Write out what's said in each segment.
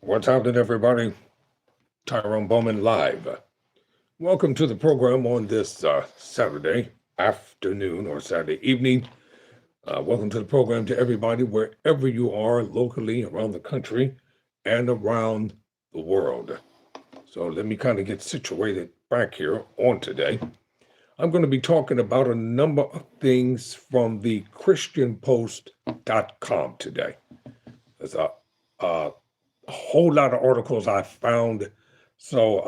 What's happening, everybody? Tyrone Bowman live. Welcome to the program on this Saturday afternoon or Saturday evening. Welcome to the program to everybody, wherever you are, locally, around the country, and around the world. So let me kind of get situated back here on today. I'm going to be talking about a number of things from the ChristianPost.com today. There's a whole lot of articles I found. So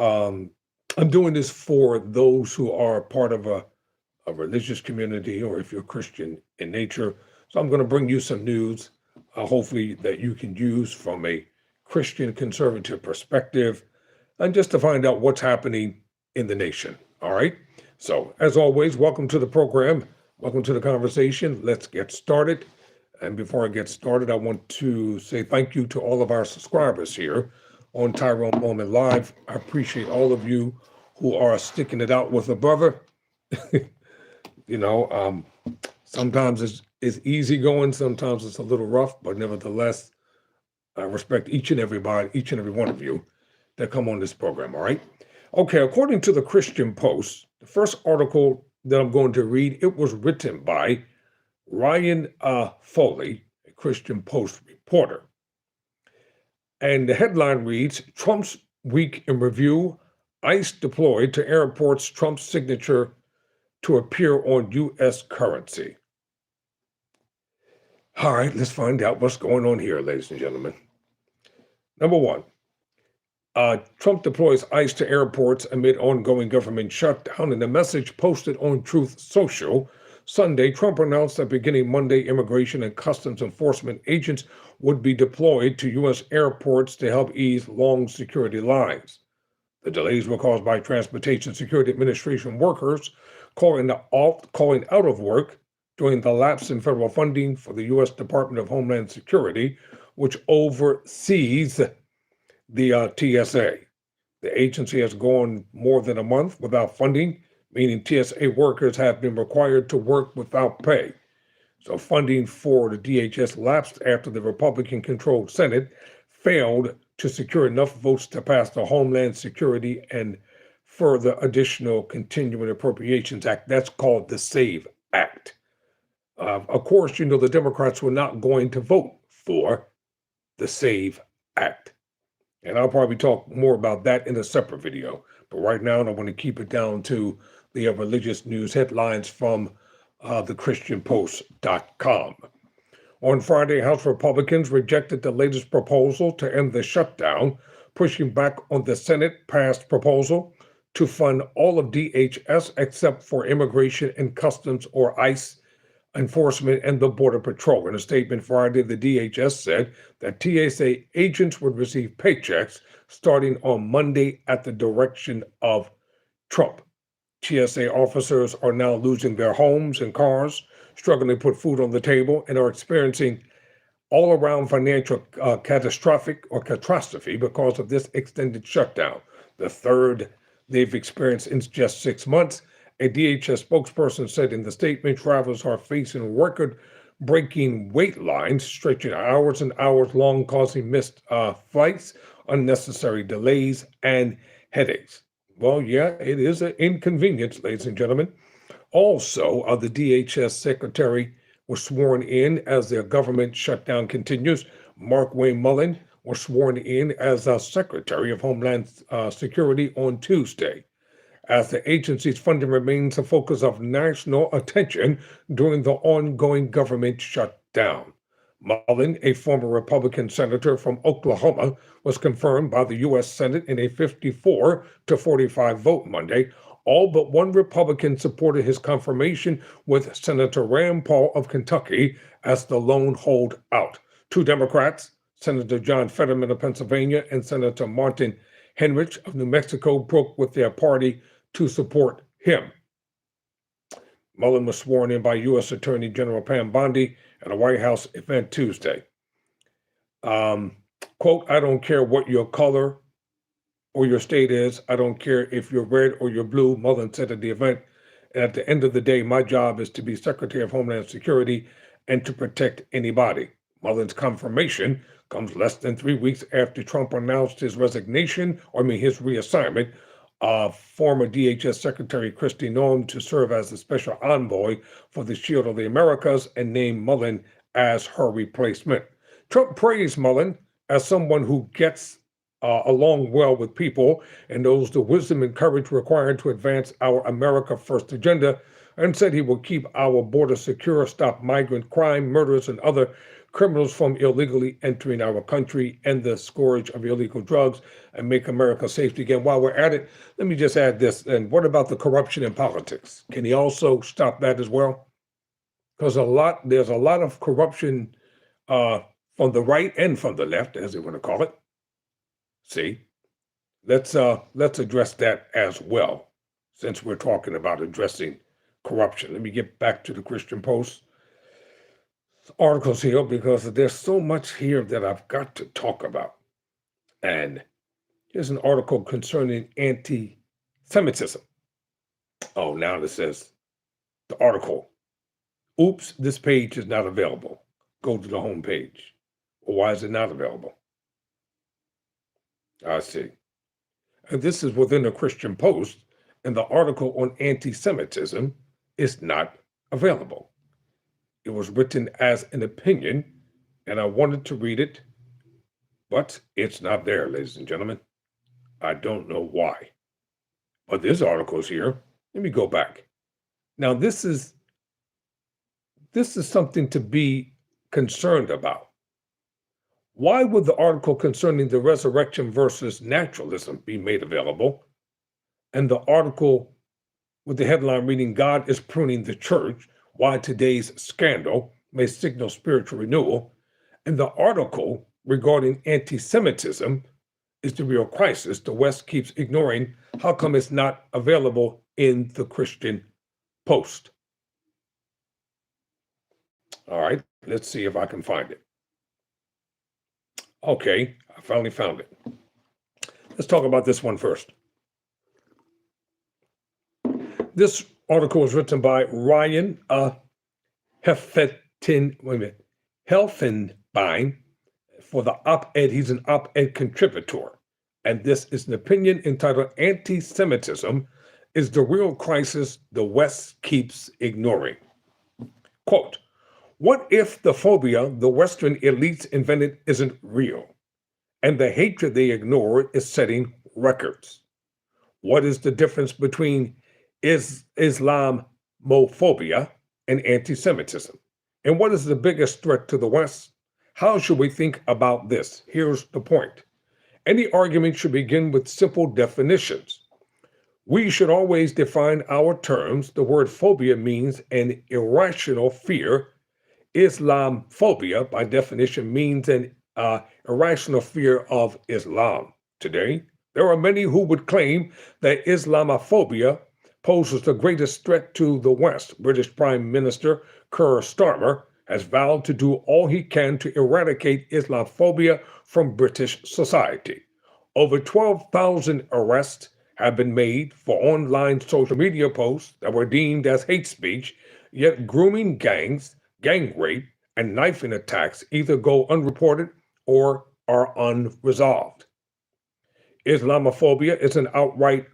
I'm doing this for those who are part of a religious community, or if you're Christian in nature. So I'm going to bring you some news, hopefully that you can use from a Christian conservative perspective, and just to find out what's happening in the nation. All right. So as always, welcome to the program. Welcome to the conversation. Let's get started. And before I get started, I want to say thank you to all of our subscribers here on Tyrone Bowman Live. I appreciate all of you who are sticking it out with a brother. Sometimes it's easy going, sometimes it's a little rough, but nevertheless, I respect each and every one of you that come on this program, all right? Okay, according to the Christian Post, the first article that I'm going to read, it was written by Ryan Foley, a Christian Post reporter. And the headline reads, Trump's week in review, ICE deployed to airports, Trump's signature to appear on U.S. currency. All right, let's find out what's going on here, ladies and gentlemen. Number one, Trump deploys ICE to airports amid ongoing government shutdown. In a message posted on Truth Social Sunday, Trump announced that beginning Monday, immigration and customs enforcement agents would be deployed to U.S. airports to help ease long security lines. The delays were caused by Transportation Security Administration workers calling out of work during the lapse in federal funding for the U.S. Department of Homeland Security, which oversees the TSA. The agency has gone more than a month without funding, meaning TSA workers have been required to work without pay. So funding for the DHS lapsed after the Republican-controlled Senate failed to secure enough votes to pass the Homeland Security and further additional Continuing Appropriations Act. That's called the SAVE Act. Of course, the Democrats were not going to vote for the SAVE Act. And I'll probably talk more about that in a separate video. But right now, I want to keep it down to the religious news headlines from the ChristianPost.com. On Friday, House Republicans rejected the latest proposal to end the shutdown, pushing back on the Senate-passed proposal to fund all of DHS except for Immigration and Customs, or ICE, enforcement and the Border Patrol. In a statement Friday, the DHS said that TSA agents would receive paychecks starting on Monday at the direction of Trump. TSA officers are now losing their homes and cars, struggling to put food on the table, and are experiencing all-around financial catastrophe because of this extended shutdown, the third they've experienced in just 6 months. A DHS spokesperson said in the statement, travelers are facing record-breaking wait lines stretching hours and hours long, causing missed flights, unnecessary delays, and headaches. Well, yeah, it is an inconvenience, ladies and gentlemen. Also, the DHS Secretary was sworn in as their government shutdown continues. Mark Wayne Mullen was sworn in as Secretary of Homeland Security on Tuesday, as the agency's funding remains a focus of national attention during the ongoing government shutdown. Mullen, a former Republican senator from Oklahoma, was confirmed by the U.S. Senate in a 54-45 vote Monday. All but one Republican supported his confirmation, with Senator Rand Paul of Kentucky as the lone holdout. Two Democrats, Senator John Fetterman of Pennsylvania and Senator Martin Heinrich of New Mexico, broke with their party to support him. Mullen was sworn in by U.S. Attorney General Pam Bondi at a White House event Tuesday. Quote, I don't care what your color or your state is. I don't care if you're red or you're blue, Mullen said at the event. And at the end of the day, my job is to be Secretary of Homeland Security and to protect anybody, Mullen's confirmation comes less than 3 weeks after Trump announced his resignation, his reassignment of former DHS Secretary Kristi Noem to serve as the special envoy for the Shield of the Americas and named Mullen as her replacement. Trump praised Mullen as someone who gets along well with people and knows the wisdom and courage required to advance our America First agenda, and said he will keep our border secure, stop migrant crime, murders, and other criminals from illegally entering our country, end the scourge of illegal drugs, and make America safe again. While we're at it, let me just add this. And what about the corruption in politics? Can he also stop that as well? Because there's a lot of corruption from the right and from the left, as they want to call it. See, let's address that as well, since we're talking about addressing corruption. Let me get back to the Christian Post articles here, because there's so much here that I've got to talk about. And here's an article concerning anti-Semitism. Oh, now it says the article, oops, this page is not available. Go to the home page. Well, why is it not available? I see. And this is within the Christian Post, and the article on anti-Semitism is not available. It was written as an opinion, and I wanted to read it, but it's not there, ladies and gentlemen. I don't know why. But this article is here. Let me go back. Now, this is something to be concerned about. Why would the article concerning the resurrection versus naturalism be made available, and the article with the headline reading, God is pruning the church, why today's scandal may signal spiritual renewal, and the article regarding anti-Semitism is the real crisis the West keeps ignoring, how come it's not available in the Christian Post? All right, let's see if I can find it. Okay, I finally found it. Let's talk about this one first. This article was written by Ryan Helfenbein for the op-ed. He's an op-ed contributor. And this is an opinion entitled Anti-Semitism is the Real Crisis the West Keeps Ignoring. Quote, what if the phobia the Western elites invented isn't real, and the hatred they ignore is setting records? What is the difference between Islamophobia and anti-Semitism? And what is the biggest threat to the West? How should we think about this? Here's the point. Any argument should begin with simple definitions. We should always define our terms. The word phobia means an irrational fear. Islamophobia, by definition, means an irrational fear of Islam. Today, there are many who would claim that Islamophobia poses the greatest threat to the West. British Prime Minister Keir Starmer has vowed to do all he can to eradicate Islamophobia from British society. Over 12,000 arrests have been made for online social media posts that were deemed as hate speech, yet grooming gangs, gang rape, and knifing attacks either go unreported or are unresolved. Islamophobia is an outright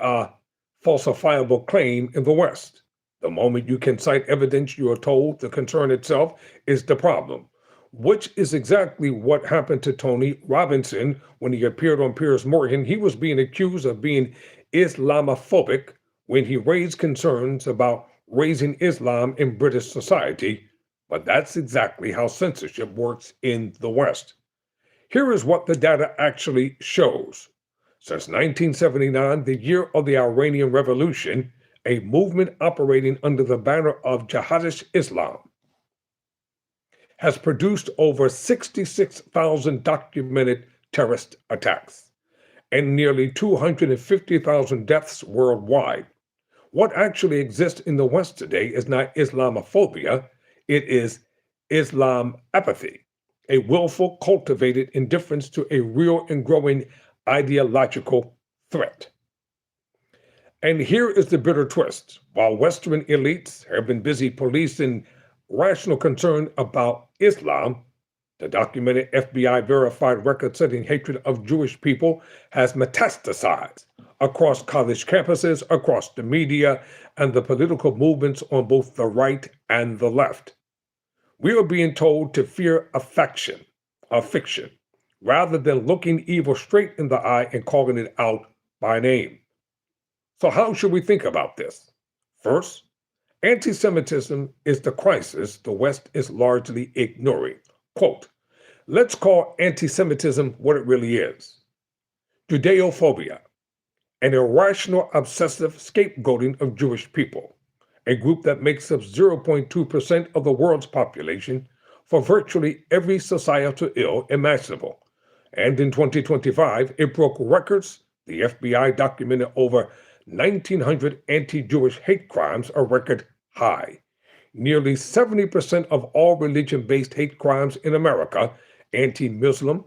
falsifiable claim in the West. The moment you can cite evidence, you are told the concern itself is the problem, which is exactly what happened to Tony Robinson when he appeared on Piers Morgan. He was being accused of being Islamophobic when he raised concerns about raising Islam in British society, but that's exactly how censorship works in the West. Here is what the data actually shows. Since 1979, the year of the Iranian Revolution, a movement operating under the banner of Jihadist Islam has produced over 66,000 documented terrorist attacks and nearly 250,000 deaths worldwide. What actually exists in the West today is not Islamophobia, it is Islam apathy, a willful, cultivated indifference to a real and growing ideological threat. And here is the bitter twist. While Western elites have been busy policing rational concern about Islam, The documented FBI verified record-setting hatred of Jewish people has metastasized across college campuses, across the media, and the political movements on both the right and the left. We are being told to fear fiction, rather than looking evil straight in the eye and calling it out by name. So how should we think about this? First, anti-Semitism is the crisis the West is largely ignoring. Quote, let's call anti-Semitism what it really is. Judeophobia, an irrational, obsessive scapegoating of Jewish people, a group that makes up 0.2% of the world's population for virtually every societal ill imaginable. And in 2025, it broke records. The FBI documented over 1,900 anti-Jewish hate crimes, a record high. Nearly 70% of all religion-based hate crimes in America, anti-Muslim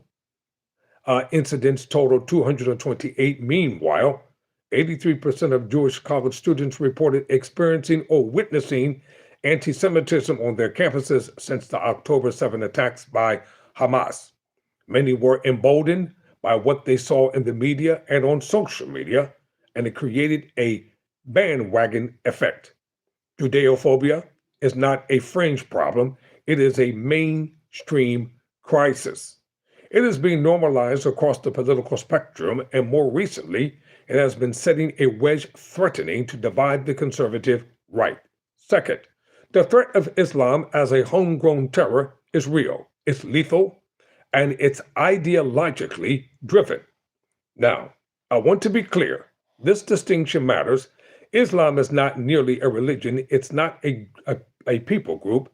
incidents totaled 228. Meanwhile, 83% of Jewish college students reported experiencing or witnessing anti-Semitism on their campuses since the October 7 attacks by Hamas. Many were emboldened by what they saw in the media and on social media, and it created a bandwagon effect. Judeophobia is not a fringe problem, it is a mainstream crisis. It is being normalized across the political spectrum, and more recently, it has been setting a wedge threatening to divide the conservative right. Second, the threat of Islam as a homegrown terror is real, it's lethal, and it's ideologically driven. Now, I want to be clear. This distinction matters. Islam is not merely a religion. It's not a people group.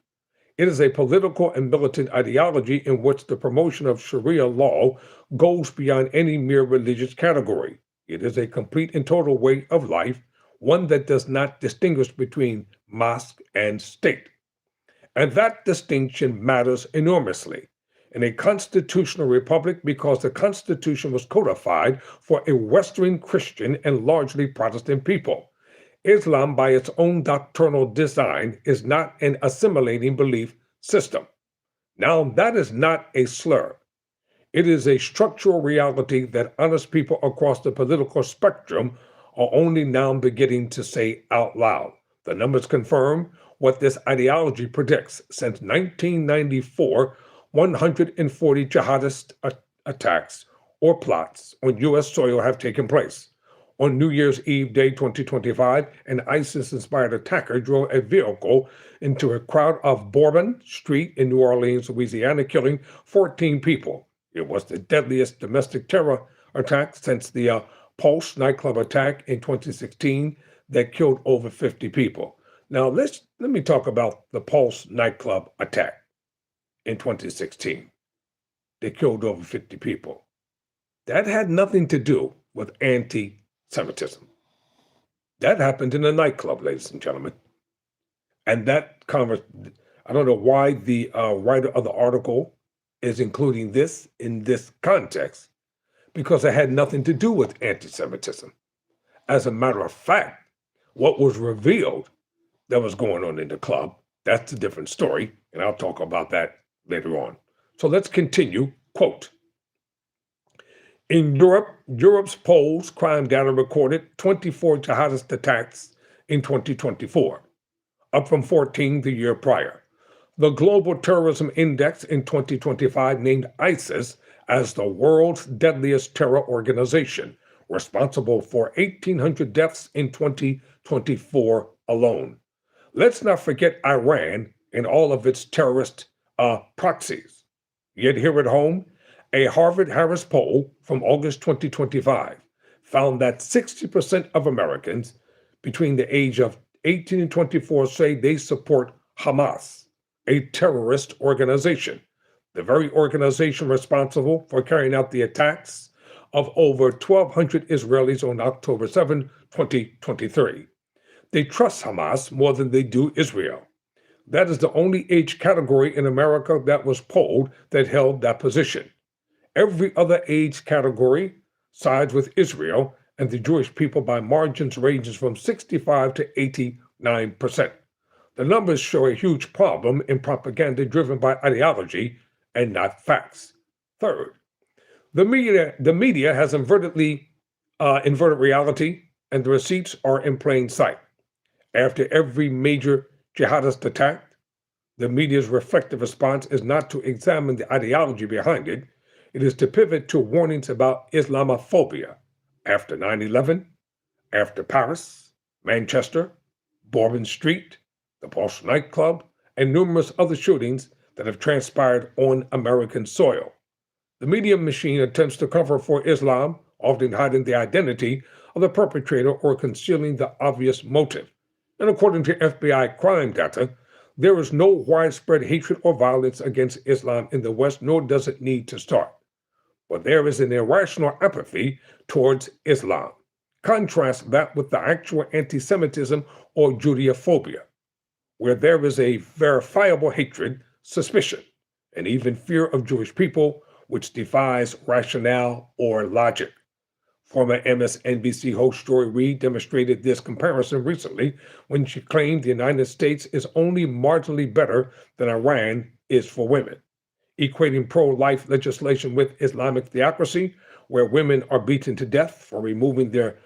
It is a political and militant ideology in which the promotion of Sharia law goes beyond any mere religious category. It is a complete and total way of life, one that does not distinguish between mosque and state. And that distinction matters enormously in a constitutional republic because the Constitution was codified for a Western Christian and largely Protestant people. Islam, by its own doctrinal design, is not an assimilating belief system. Now, that is not a slur. It is a structural reality that honest people across the political spectrum are only now beginning to say out loud. The numbers confirm what this ideology predicts. Since 1994, 140 jihadist attacks or plots on U.S. soil have taken place. On New Year's Eve Day 2025, an ISIS-inspired attacker drove a vehicle into a crowd of Bowman Street in New Orleans, Louisiana, killing 14 people. It was the deadliest domestic terror attack since the Pulse nightclub attack in 2016 that killed over 50 people. Now, let me talk about the Pulse nightclub attack in 2016. They killed over 50 people. That had nothing to do with anti-Semitism. That happened in a nightclub, ladies and gentlemen. And that I don't know why the writer of the article is including this in this context, because it had nothing to do with anti-Semitism. As a matter of fact, what was revealed that was going on in the club, that's a different story, and I'll talk about that later on. So let's continue. Quote, in Europe, Europe's polls crime data recorded 24 jihadist attacks in 2024, up from 14 the year prior. The Global Terrorism Index in 2025 named ISIS as the world's deadliest terror organization, responsible for 1,800 deaths in 2024 alone. Let's not forget Iran and all of its terrorist proxies. Yet here at home, a Harvard-Harris poll from August 2025 found that 60% of Americans between the age of 18 and 24 say they support Hamas, a terrorist organization, the very organization responsible for carrying out the attacks of over 1,200 Israelis on October 7, 2023. They trust Hamas more than they do Israel. That is the only age category in America that was polled that held that position. Every other age category sides with Israel and the Jewish people by margins ranging from 65 to 89%. The numbers show a huge problem in propaganda driven by ideology and not facts. Third, the media has inverted reality, and the receipts are in plain sight. After every major jihadist attack, the media's reflective response is not to examine the ideology behind it, it is to pivot to warnings about Islamophobia. After 9/11, after Paris, Manchester, Bourbon Street, the Pulse nightclub, and numerous other shootings that have transpired on American soil. The media machine attempts to cover for Islam, often hiding the identity of the perpetrator or concealing the obvious motive. And according to FBI crime data, there is no widespread hatred or violence against Islam in the West, nor does it need to start. But there is an irrational apathy towards Islam. Contrast that with the actual anti-Semitism or Judeophobia, where there is a verifiable hatred, suspicion, and even fear of Jewish people, which defies rationale or logic. Former MSNBC host Joy Reid demonstrated this comparison recently when she claimed the United States is only marginally better than Iran is for women, equating pro-life legislation with Islamic theocracy, where women are beaten to death for removing their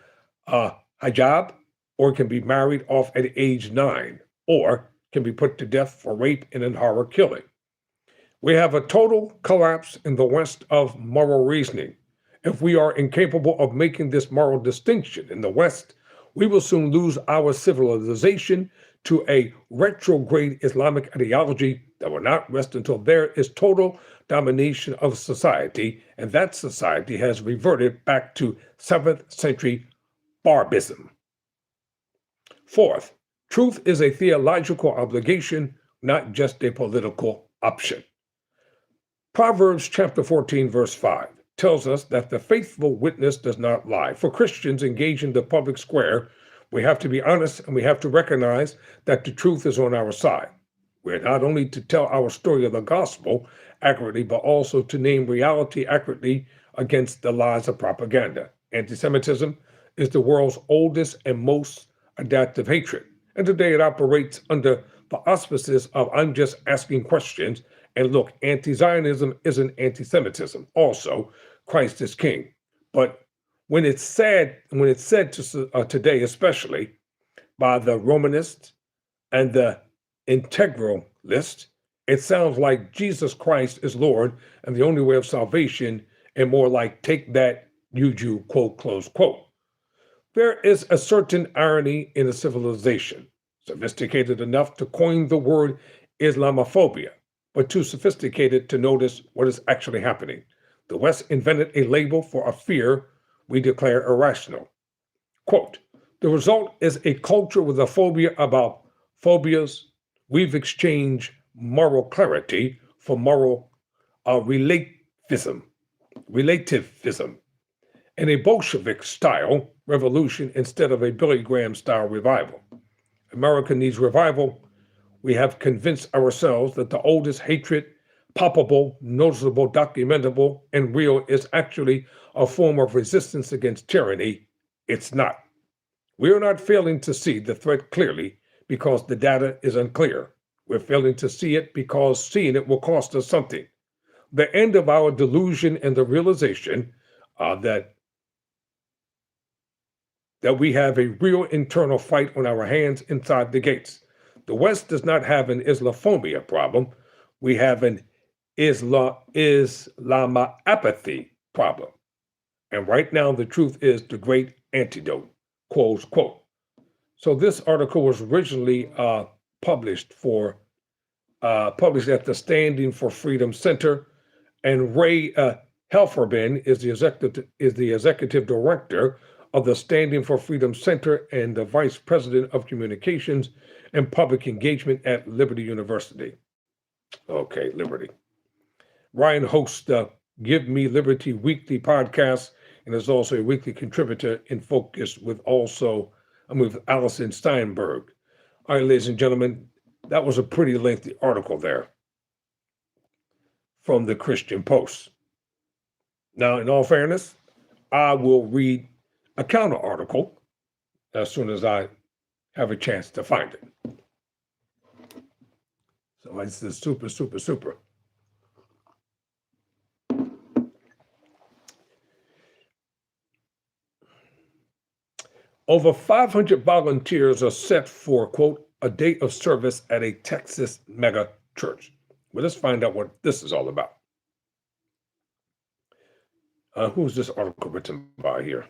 hijab, or can be married off at age 9, or can be put to death for rape and in horror killing. We have a total collapse in the West of moral reasoning. If we are incapable of making this moral distinction in the West, we will soon lose our civilization to a retrograde Islamic ideology that will not rest until there is total domination of society, and that society has reverted back to 7th century barbarism. Fourth, truth is a theological obligation, not just a political option. Proverbs chapter 14, verse 5 tells us that the faithful witness does not lie. For Christians engaged in the public square, we have to be honest and we have to recognize that the truth is on our side. We're not only to tell our story of the gospel accurately, but also to name reality accurately against the lies of propaganda. Anti-Semitism is the world's oldest and most adaptive hatred, and today it operates under the auspices of I'm just asking questions. And look, anti-Zionism isn't anti-Semitism. Also, Christ is king. But when it's said to, today, especially by the Romanist and the integralist, it sounds like Jesus Christ is Lord and the only way of salvation, and more like take that, you Jew, quote, close quote. There is a certain irony in a civilization, sophisticated enough to coin the word Islamophobia, but too sophisticated to notice what is actually happening. The West invented a label for a fear we declare irrational. Quote, the result is a culture with a phobia about phobias. We've exchanged moral clarity for moral relativism, and a Bolshevik-style revolution instead of a Billy Graham-style revival. America needs revival. We have convinced ourselves that the oldest hatred, palpable, noticeable, documentable, and real is actually a form of resistance against tyranny. It's not. We are not failing to see the threat clearly because the data is unclear. We're failing to see it because seeing it will cost us something. The end of our delusion and the realization that we have a real internal fight on our hands inside the gates. The West does not have an Islamophobia problem. We have an Islamapathy problem. And right now, the truth is the great antidote, close quote. So this article was originally published at the Standing for Freedom Center, and Ray Helferben is the executive director of the Standing for Freedom Center and the vice president of communications and public engagement at Liberty University. Okay, Liberty. Ryan hosts the Give Me Liberty weekly podcast and is also a weekly contributor in Focus with Allison Steinberg. All right, ladies and gentlemen, that was a pretty lengthy article there from the Christian Post. Now, in all fairness, I will read a counter article as soon as I have a chance to find it. So this is super. Over 500 volunteers are set for, quote, a day of service at a Texas mega church. Well, let's find out what this is all about. Who's this article written by here?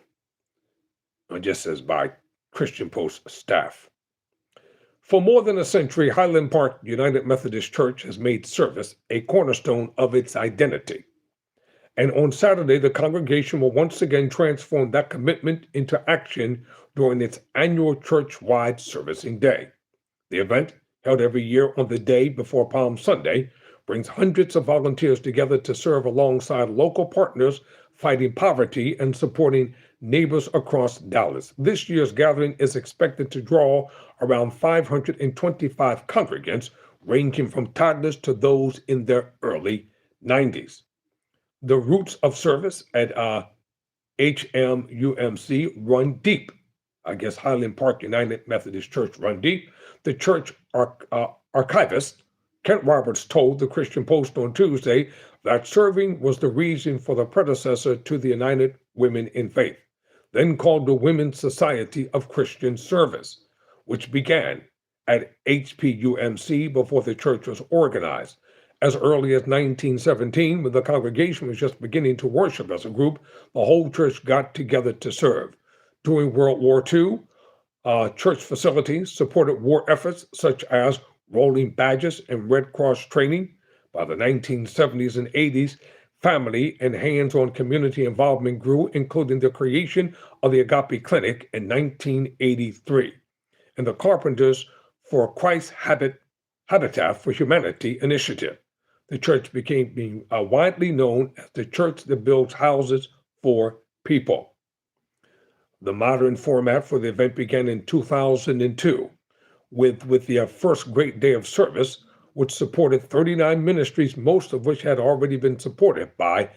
It just says by Christian Post staff. For more than a century, Highland Park United Methodist Church has made service a cornerstone of its identity. And on Saturday, the congregation will once again transform that commitment into action during its annual church-wide servicing day. The event, held every year on the day before Palm Sunday, brings hundreds of volunteers together to serve alongside local partners fighting poverty and supporting neighbors across Dallas. This year's gathering is expected to draw around 525 congregants, ranging from toddlers to those in their early 90s. The roots of service at HMUMC run deep. I guess Highland Park United Methodist Church run deep. The church archivist, Kent Roberts, told the Christian Post on Tuesday that serving was the reason for the predecessor to the United Women in Faith, then called the Women's Society of Christian Service, which began at HPUMC before the church was organized. As early as 1917, when the congregation was just beginning to worship as a group, the whole church got together to serve. During World War II, church facilities supported war efforts such as rolling badges and Red Cross training. By the 1970s and 80s, family and hands-on community involvement grew, including the creation of the Agape Clinic in 1983 and the Carpenters for Christ's Habitat for Humanity initiative. The church became widely known as the church that builds houses for people. The modern format for the event began in 2002 with the first Great Day of Service, which supported 39 ministries, most of which had already been supported by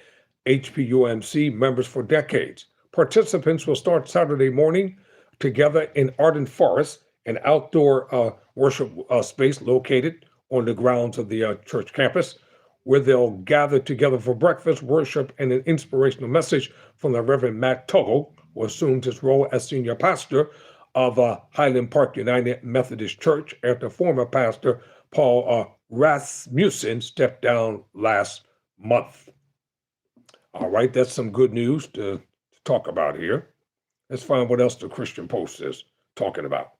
HPUMC members for decades. Participants will start Saturday morning together in Ardent Forest, an outdoor worship space located on the grounds of the church campus, where they'll gather together for breakfast, worship, and an inspirational message from the Reverend Matt Tuggle, who assumed his role as senior pastor of Highland Park United Methodist Church after former pastor Paul Rasmussen stepped down last month. All right, that's some good news to talk about here. Let's find what else the Christian Post is talking about.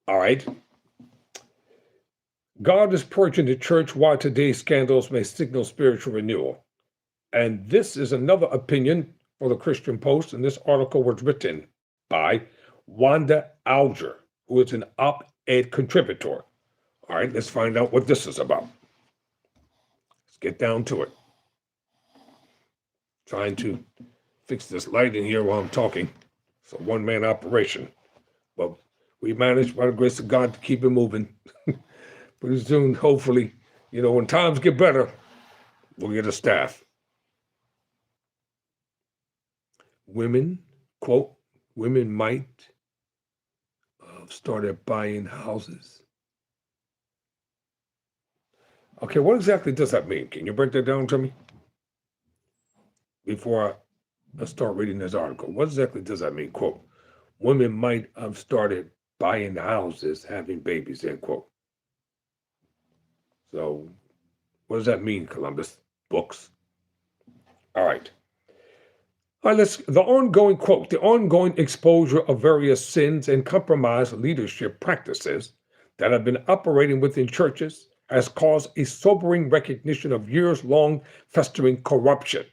All right. God is purging the church while today's scandals may signal spiritual renewal. And this is another opinion for the Christian Post, and this article was written by Wanda Alger, who is an op-ed contributor. All right, let's find out what this is about. Let's get down to it. Trying to fix this light in here while I'm talking. It's a one-man operation. But we managed, by the grace of God, to keep it moving. Pretty soon, hopefully, when times get better, we'll get a staff. Women, quote, women might have started buying houses. Okay, what exactly does that mean? Can you break that down to me? Before I start reading this article, what exactly does that mean? Quote, women might have started buying houses, having babies, end quote. So, what does that mean, Columbus? Books? All right. All right, the ongoing exposure of various sins and compromised leadership practices that have been operating within churches has caused a sobering recognition of years-long festering corruption.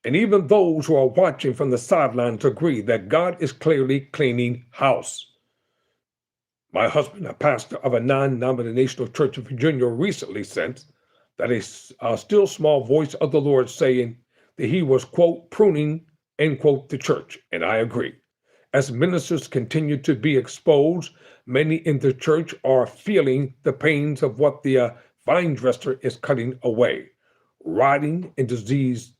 And even those who are watching from the sidelines agree that God is clearly cleaning house. My husband, a pastor of a non-denominational church in Virginia, recently sensed that a still small voice of the Lord saying that he was, quote, pruning, end quote, the church. And I agree. As ministers continue to be exposed, many in the church are feeling the pains of what the vine dresser is cutting away. Rotting and diseased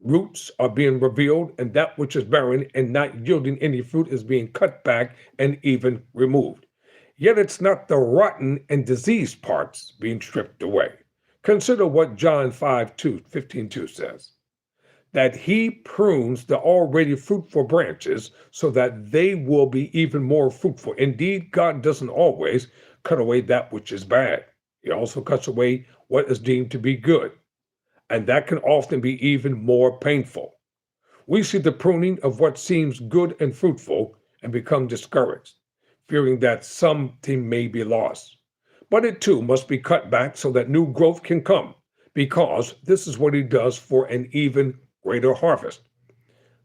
roots are being revealed, and that which is barren and not yielding any fruit is being cut back and even removed. Yet it's not the rotten and diseased parts being stripped away. Consider what John 15:2 says. that he prunes the already fruitful branches so that they will be even more fruitful. Indeed, God doesn't always cut away that which is bad. He also cuts away what is deemed to be good, and that can often be even more painful. We see the pruning of what seems good and fruitful and become discouraged, fearing that something may be lost. But it too must be cut back so that new growth can come, because this is what he does for an even greater harvest.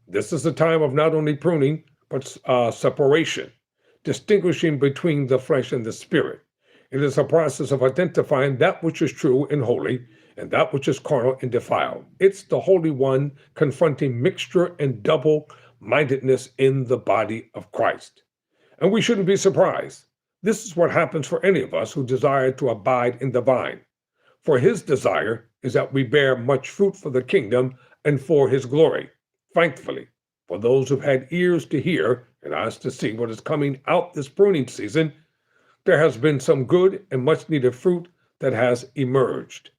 This is a time of not only pruning, but separation, distinguishing between the flesh and the spirit. It is a process of identifying that which is true and holy and that which is carnal and defiled. It's the Holy One confronting mixture and double-mindedness in the body of Christ. And we shouldn't be surprised. This is what happens for any of us who desire to abide in the vine. For his desire is that we bear much fruit for the kingdom and for his glory. Thankfully, for those who've had ears to hear and eyes to see what is coming out this pruning season, there has been some good and much needed fruit that has emerged.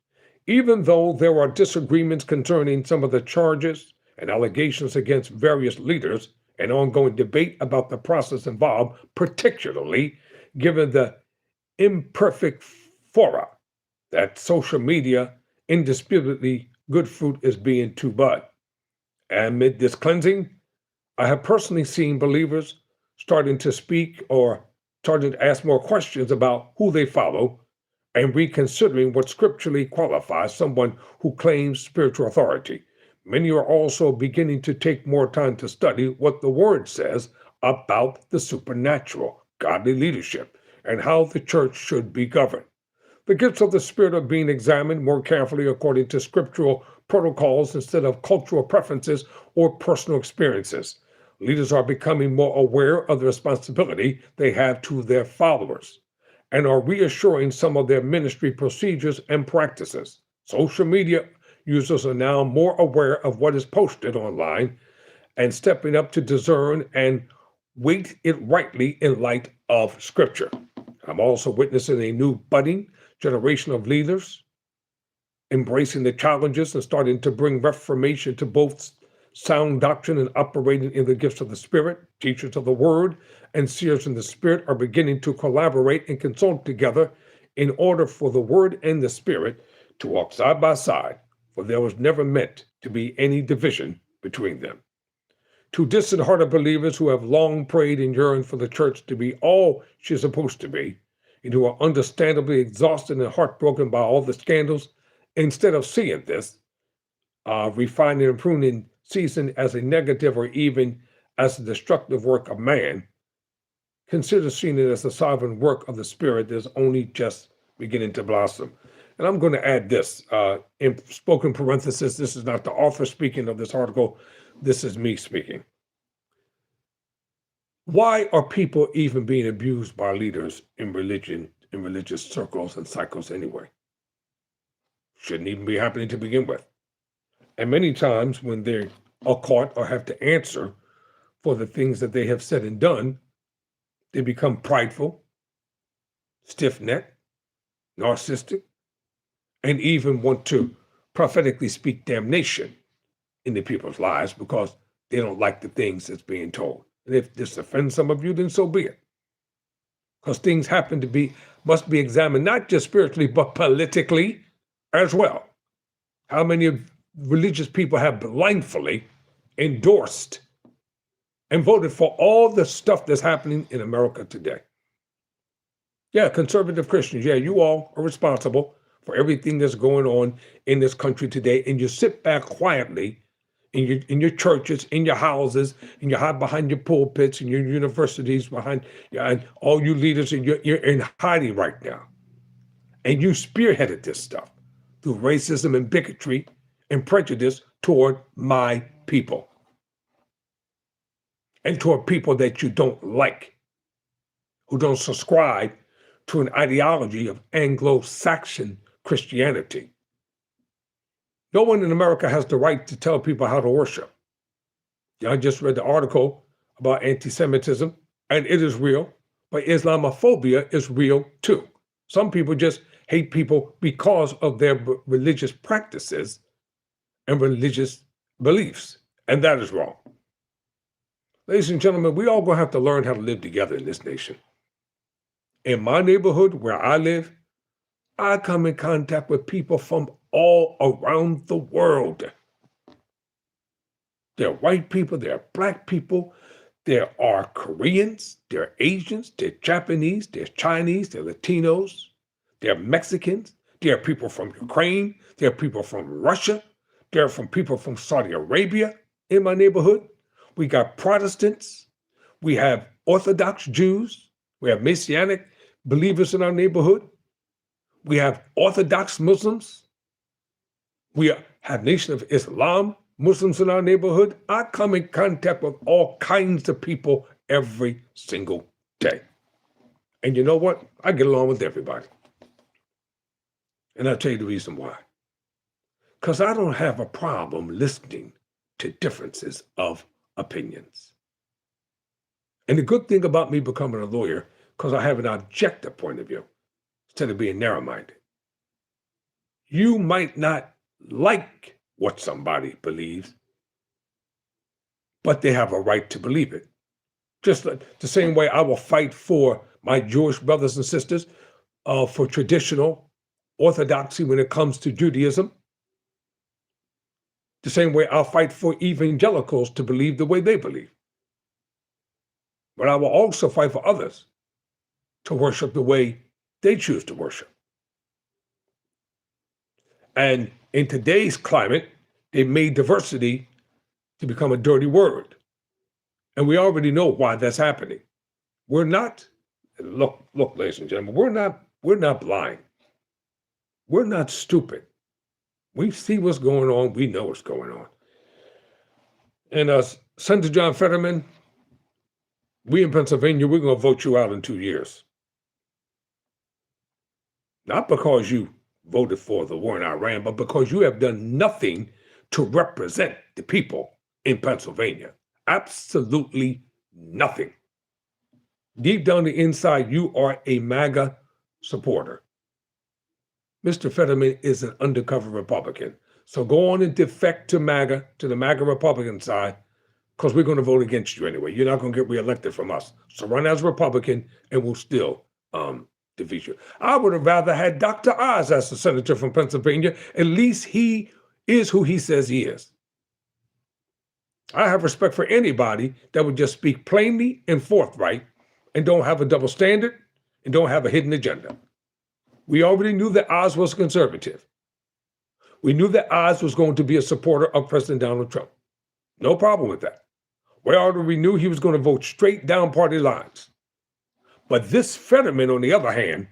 Even though there are disagreements concerning some of the charges and allegations against various leaders and ongoing debate about the process involved, particularly given the imperfect fora that social media, indisputably good fruit is being to bud. Amid this cleansing, I have personally seen believers starting to speak or starting to ask more questions about who they follow and reconsidering what scripturally qualifies someone who claims spiritual authority. Many are also beginning to take more time to study what the Word says about the supernatural, godly leadership, and how the church should be governed. The gifts of the Spirit are being examined more carefully according to scriptural protocols instead of cultural preferences or personal experiences. Leaders are becoming more aware of the responsibility they have to their followers and are reassuring some of their ministry procedures and practices. Social media users are now more aware of what is posted online and stepping up to discern and weight it rightly in light of Scripture. I'm also witnessing a new budding generation of leaders embracing the challenges and starting to bring reformation to both sound doctrine and operating in the gifts of the Spirit. Teachers of the Word and seers in the Spirit are beginning to collaborate and consult together in order for the Word and the Spirit to walk side by side, for there was never meant to be any division between them. To distant-hearted believers who have long prayed and yearned for the church to be all she's supposed to be, and who are understandably exhausted and heartbroken by all the scandals, instead of seeing this refining and pruning season as a negative or even as a destructive work of man, consider seeing it as a sovereign work of the Spirit that is only just beginning to blossom. And I'm going to add this, in spoken parenthesis, this is not the author speaking of this article, this is me speaking. Why are people even being abused by leaders in religion, in religious circles and cycles anyway? Shouldn't even be happening to begin with. And many times when they are caught or have to answer for the things that they have said and done, they become prideful, stiff-necked, narcissistic, and even want to prophetically speak damnation into people's lives because they don't like the things that's being told. And if this offends some of you, then so be it. Because things must be examined, not just spiritually, but politically as well. How many religious people have blindly endorsed and voted for all the stuff that's happening in America today? Yeah, conservative Christians, yeah, you all are responsible for everything that's going on in this country today, and you sit back quietly in your churches, in your houses, and you hide behind your pulpits and your universities, and all you leaders, and you're in hiding right now. And you spearheaded this stuff through racism and bigotry and prejudice toward my people and toward people that you don't like, who don't subscribe to an ideology of Anglo-Saxon Christianity. No one in America has the right to tell people how to worship. I just read the article about anti-Semitism, and it is real, but Islamophobia is real too. Some people just hate people because of their religious practices and religious beliefs, and that is wrong. Ladies and gentlemen, we all gonna have to learn how to live together in this nation. In my neighborhood where I live, I come in contact with people from all around the world. There are white people, there are black people, there are Koreans, there are Asians, there are Japanese, there are Chinese, there are Latinos, there are Mexicans, there are people from Ukraine, there are people from Russia, there are people from Saudi Arabia in my neighborhood. We got Protestants, we have Orthodox Jews, we have Messianic believers in our neighborhood, we have Orthodox Muslims, we have Nation of Islam Muslims in our neighborhood. I come in contact with all kinds of people every single day. And you know what? I get along with everybody. And I'll tell you the reason why. Because I don't have a problem listening to differences of opinions. And the good thing about me becoming a lawyer, because I have an objective point of view, instead of being narrow-minded. You might not like what somebody believes, but they have a right to believe it. Just like the same way I will fight for my Jewish brothers and sisters for traditional orthodoxy when it comes to Judaism. The same way I'll fight for evangelicals to believe the way they believe. But I will also fight for others to worship the way they choose to worship. And in today's climate, they made diversity to become a dirty word. And we already know why that's happening. We're not, look, ladies and gentlemen, we're not blind. We're not stupid. We see what's going on. We know what's going on. And Senator John Fetterman, we in Pennsylvania, we're going to vote you out in 2 years. Not because you voted for the war in Iran, but because you have done nothing to represent the people in Pennsylvania. Absolutely nothing. Deep down the inside, you are a MAGA supporter. Mr. Fetterman is an undercover Republican. So go on and defect to MAGA, to the MAGA Republican side, because we're going to vote against you anyway. You're not going to get reelected from us. So run as a Republican and we'll still defeat you. I would have rather had Dr. Oz as the senator from Pennsylvania. At least he is who he says he is. I have respect for anybody that would just speak plainly and forthright and don't have a double standard and don't have a hidden agenda. We already knew that Oz was conservative. We knew that Oz was going to be a supporter of President Donald Trump. No problem with that. We already knew he was going to vote straight down party lines. But this Fetterman, on the other hand,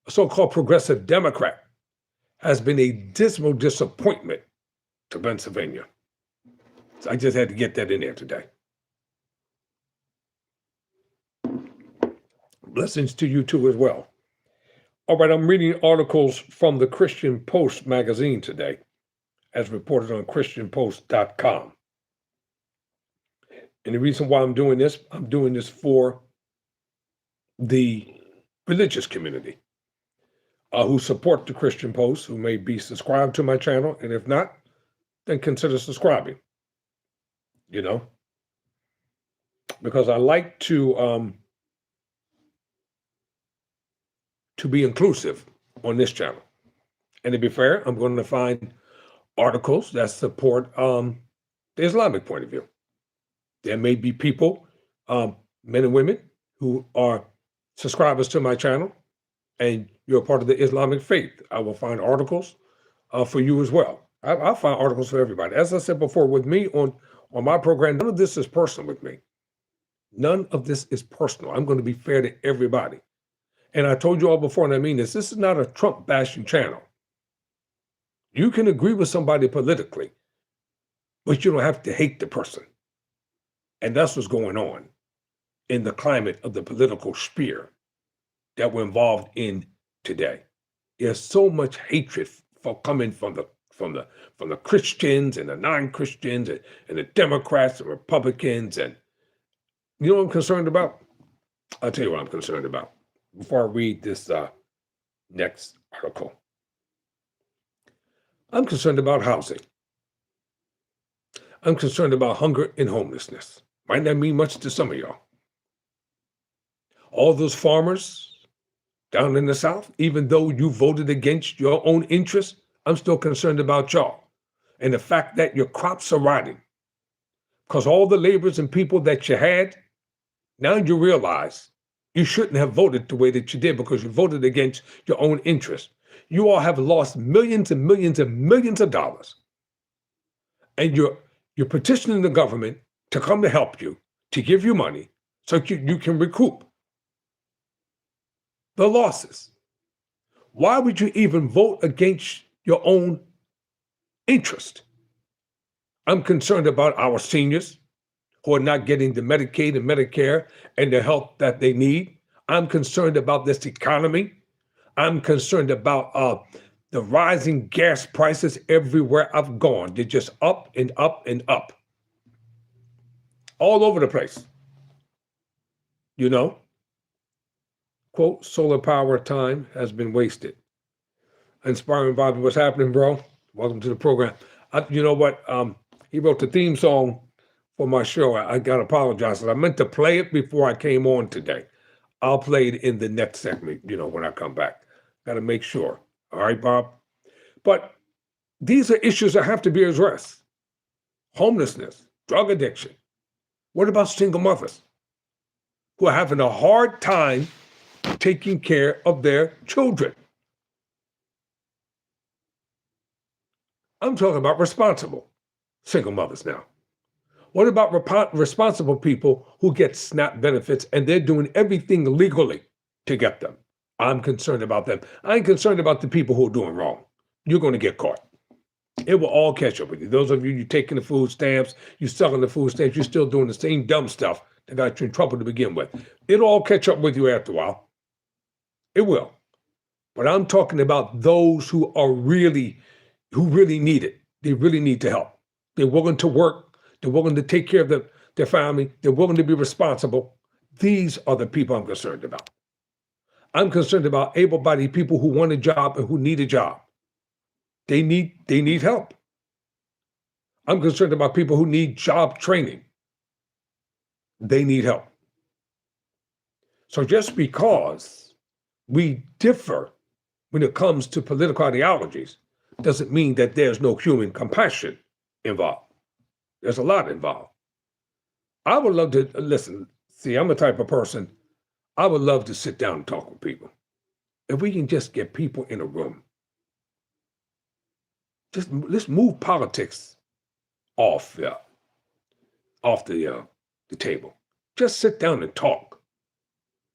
a so-called progressive Democrat, has been a dismal disappointment to Pennsylvania. So I just had to get that in there today. Blessings to you too as well. All right, I'm reading articles from the Christian Post magazine today, as reported on ChristianPost.com. And the reason why I'm doing this for the religious community who support the Christian Post, who may be subscribed to my channel, and if not, then consider subscribing. You know, because I like to be inclusive on this channel. And to be fair, I'm going to find articles that support the Islamic point of view. There may be people, men and women, who are subscribers to my channel, and you're a part of the Islamic faith. I will find articles for you as well. I'll find articles for everybody. As I said before, with me on my program, none of this is personal with me. None of this is personal. I'm going to be fair to everybody. And I told you all before, and I mean this is not a Trump bashing channel. You can agree with somebody politically, but you don't have to hate the person. And that's what's going on in the climate of the political sphere that we're involved in today. There's so much hatred coming from the Christians and the non-Christians and the Democrats and Republicans. And you know what I'm concerned about? I'll tell you what I'm concerned about before I read this next article. I'm concerned about housing. I'm concerned about hunger and homelessness. Might not mean much to some of y'all. All those farmers down in the South, even though you voted against your own interests, I'm still concerned about y'all. And the fact that your crops are rotting. Because all the laborers and people that you had, now you realize you shouldn't have voted the way that you did because you voted against your own interests. You all have lost millions and millions and millions of dollars. And you're petitioning the government to come to help you, to give you money so you can recoup the losses. Why would you even vote against your own interest? I'm concerned about our seniors who are not getting the Medicaid and Medicare and the help that they need. I'm concerned about this economy. I'm concerned about the rising gas prices everywhere I've gone. They're just up and up and up. All over the place. You know? Quote, solar power time has been wasted. Inspiring Bobby, what's happening, bro? Welcome to the program. You know what? He wrote the theme song for my show. I got to apologize. I meant to play it before I came on today. I'll play it in the next segment, when I come back. Got to make sure. All right, Bob? But these are issues that have to be addressed. Homelessness, drug addiction. What about single mothers who are having a hard time taking care of their children? I'm talking about responsible single mothers now. What about responsible people who get SNAP benefits and they're doing everything legally to get them? I'm concerned about them. I ain't concerned about the people who are doing wrong. You're going to get caught. It will all catch up with you. Those of you taking the food stamps, you selling the food stamps, you're still doing the same dumb stuff that got you in trouble to begin with. It'll all catch up with you after a while. It will. But I'm talking about those who really need it. They really need to help. They're willing to work. They're willing to take care of their family. They're willing to be responsible. These are the people I'm concerned about. I'm concerned about able-bodied people who want a job and who need a job. They need help. I'm concerned about people who need job training. They need help. So just because we differ when it comes to political ideologies doesn't mean that there's no human compassion involved. There's a lot involved. I would love to listen. See, I'm the type of person, I would love to sit down and talk with people. If we can just get people in a room, let's move politics off the table. Just sit down and talk.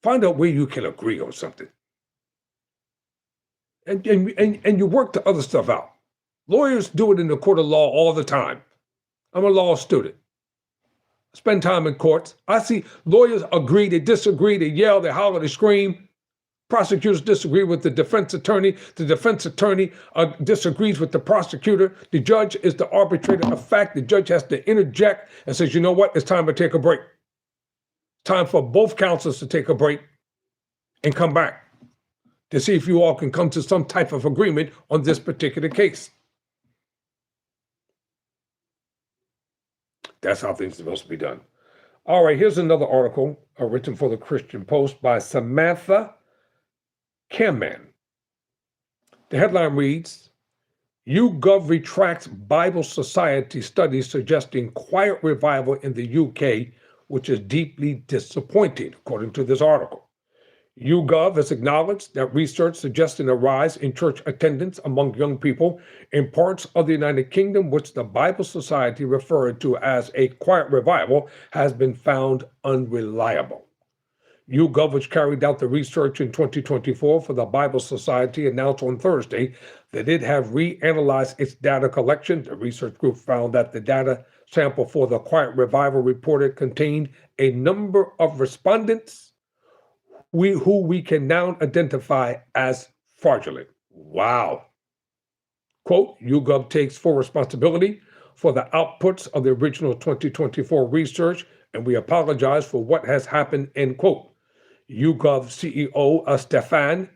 Find out where you can agree on something. And you work the other stuff out. Lawyers do it in the court of law all the time. I'm a law student. I spend time in courts. I see lawyers agree, they disagree, they yell, they holler, they scream. Prosecutors disagree with the defense attorney. The defense attorney disagrees with the prosecutor. The judge is the arbitrator of fact. The judge has to interject and says, you know what? It's time to take a break. Time for both counsels to take a break and come back to see if you all can come to some type of agreement on this particular case. That's how things are supposed to be done. All right, here's another article written for the Christian Post by Samantha Camman. The headline reads, YouGov retracts Bible Society study suggesting quiet revival in the UK, which is deeply disappointing, according to this article. YouGov has acknowledged that research suggesting a rise in church attendance among young people in parts of the United Kingdom, which the Bible Society referred to as a quiet revival, has been found unreliable. YouGov, which carried out the research in 2024 for the Bible Society, announced on Thursday that it had reanalyzed its data collection. The research group found that the data sample for the Quiet Revival reported contained a number of respondents who we can now identify as fraudulent. Wow. Quote, YouGov takes full responsibility for the outputs of the original 2024 research, and we apologize for what has happened, end quote. YouGov CEO Stefan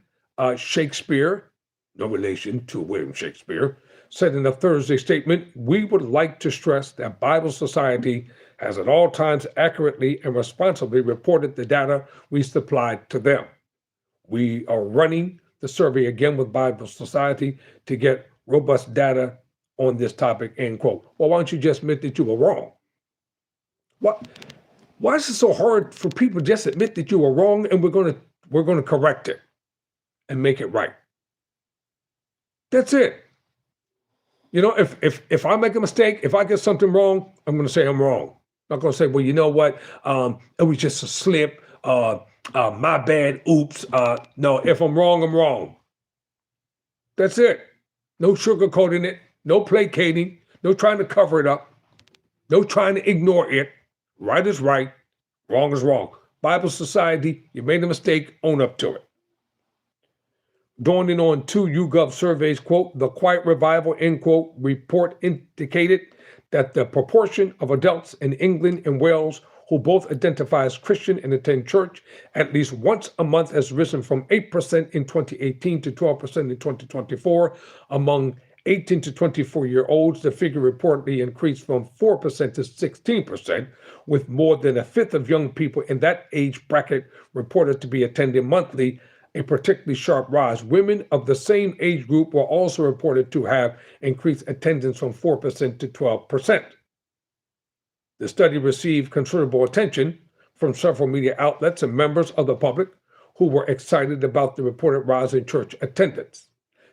Shakespeare, no relation to William Shakespeare, said in a Thursday statement, "We would like to stress that Bible Society has at all times accurately and responsibly reported the data we supplied to them. We are running the survey again with Bible Society to get robust data on this topic," end quote. Well, why don't you just admit that you were wrong? What? Why is it so hard for people to just admit that you were wrong and we're gonna correct it and make it right? That's it. You know, if I make a mistake, if I get something wrong, I'm going to say I'm wrong. I'm not going to say, well, you know what? It was just a slip. My bad. Oops. No, if I'm wrong, I'm wrong. That's it. No sugarcoating it. No placating. No trying to cover it up. No trying to ignore it. Right is right. Wrong is wrong. Bible Society, you made a mistake. Own up to it. Dawning on two YouGov surveys, quote, "The Quiet Revival," end quote, report indicated that the proportion of adults in England and Wales who both identify as Christian and attend church at least once a month has risen from 8% in 2018 to 12% in 2024. Among 18 to 24-year-olds, the figure reportedly increased from 4% to 16%, with more than a fifth of young people in that age bracket reported to be attending monthly, a particularly sharp rise. Women of the same age group were also reported to have increased attendance from 4% to 12%. The study received considerable attention from several media outlets and members of the public who were excited about the reported rise in church attendance.